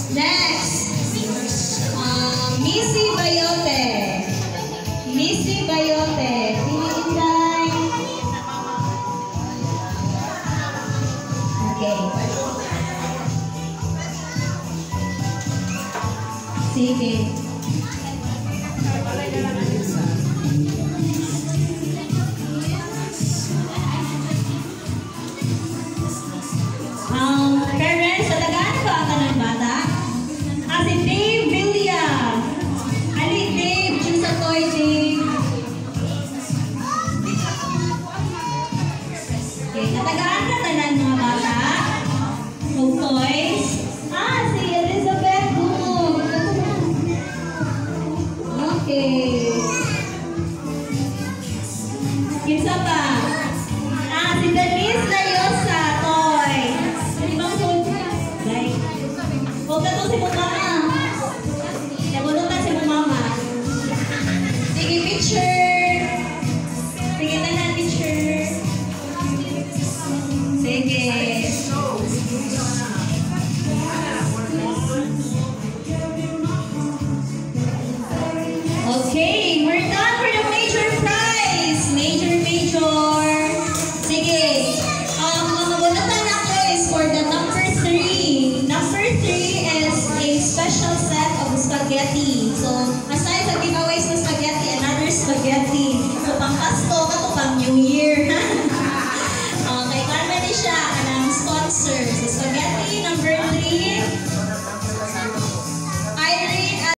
Next, Missy Bayote. Missy Bayote. Sino Inday? Okay. Sige. Parents, talagaan ba ang kanang bata? Si Dave Villa. Ali, Dave, choose a toy, Dave. Okay, natagaan na tanan mga bata. So, toys. Si Elizabeth Boom. Okay. Kinsa pa? Si Denise Layosa, toy. Ibang food. Like, huwag na itong si mama. Nabulutan si mama. Sige, picture. Sige, tanan, picture. Sige. Okay, we're done for the major prize. Major. Sige. Mamabulutan ako is for the number 3. Number 3 is a special set of spaghetti. So, aside sa giveaways ng spaghetti, another spaghetti. So, pang Pasko, ito pang New Year.